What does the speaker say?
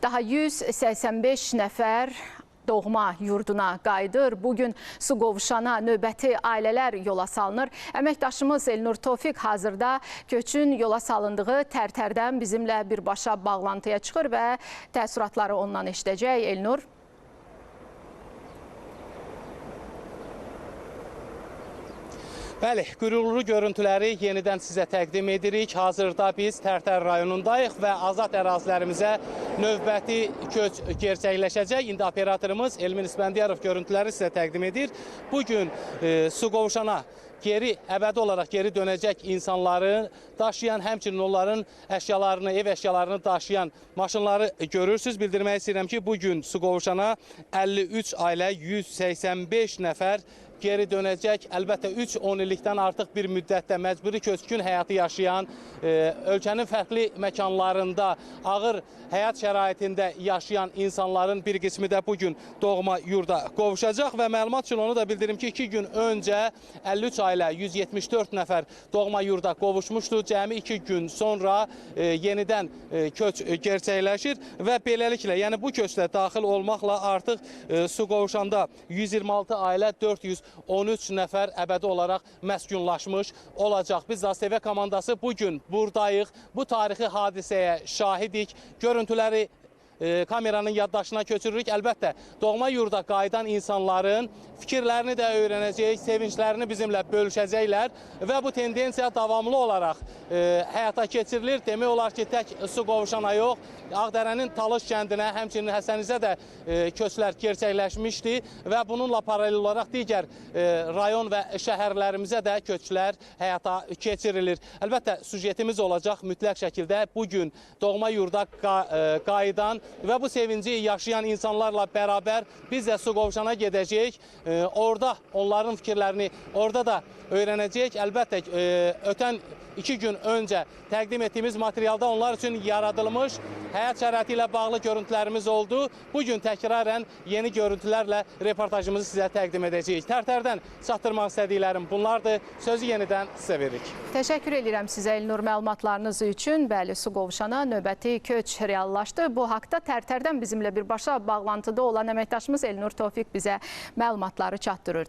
Daha 185 nəfər doğma yurduna qayıdır. Bugün su qovuşana növbəti ailələr yola salınır. Əməkdaşımız Elnur Tofiq hazırda köçün yola salındığı Tərtərdən bizimlə birbaşa bağlantıya çıxır və təəssüratları ondan eşidəcək. Elnur. Bəli, qürurlu görüntüləri yenidən sizə təqdim edirik. Hazırda biz Tərtər rayonundayıq və azad ərazilərimizə növbəti köç gerçəkləşəcək. İndi operatorumuz Elmin İspəndiyarov görüntüləri sizə təqdim edir. Bugün su qovuşana əbədi olaraq geri dönəcək insanları daşıyan, həmçinin onların əşyalarını, ev əşyalarını daşıyan maşınları görürsünüz. Bildirmək istəyirəm ki, bugün su qovuşana 53 ailə, 185 nəfər geri dönəcək. Əlbəttə 3-10 illikdən artıq bir müddətdə məcburi köçkün həyatı yaşayan, ölkənin fərqli məkanlarında ağır həyat şəraitində yaşayan insanların bir qismi də bugün doğma yurda qovuşacaq və məlumat üçün onu da bildirim ki, 2 gün öncə 53 ailə, 174 nəfər doğma yurda qovuşmuşdu. Cəmi 2 gün sonra yenidən köç gerçəkləşir və beləliklə, yəni bu köçlə daxil olmaqla artıq su qovuşanda 126 ailə, 413 nəfər əbədi olaraq məskunlaşmış olacaq. Biz ASTV komandası bugün buradayıq. Bu tarixi hadisəyə şahidik. Görüntüləri kameranın yaddaşına köçürürük. Əlbəttə, doğma yurda qayıdan insanların fikirlərini də öyrənəcək, sevinclərini bizimlə bölüşəcəklər və bu tendensiya davamlı olaraq həyata keçirilir. Demək olar ki, tək su qovuşana yox, Ağdərənin Talış kəndinə, həmçinin Həsənizə də köçlər gerçəkləşmişdi və bununla paralel olaraq digər rayon və şəhərlərimizə də köçlər həyata keçirilir. Əlbəttə, süjetimiz olacaq mütləq şəkildə bugün doğma yurda qayıdan və bu sevinci yaşayan insanlarla bərabər biz də su qovuşana gedəcəyik. Orada onların fikirlərini orada da öyrənəcəyik. Əlbəttə, ötən 2 gün öncə təqdim etdiyimiz materialda onlar üçün yaradılmış həyat şəraiti ilə bağlı görüntülərimiz oldu. Bugün təkrarən yeni görüntülərlə reportajımızı sizə təqdim edəcəyik. Tərtərdən çatdırmaq istədiklərim bunlardır. Sözü yenidən sizə veririk. Təşəkkür edirəm sizə Elnur məlumatlarınız üçün. Bəli, su qovuşana növbəti köç reallaşdı. Bu haqda Tərtərdən bizimlə birbaşa bağlantıda olan əməkdaşımız Elnur Tofiq bizə məlumatları çatdırırdı.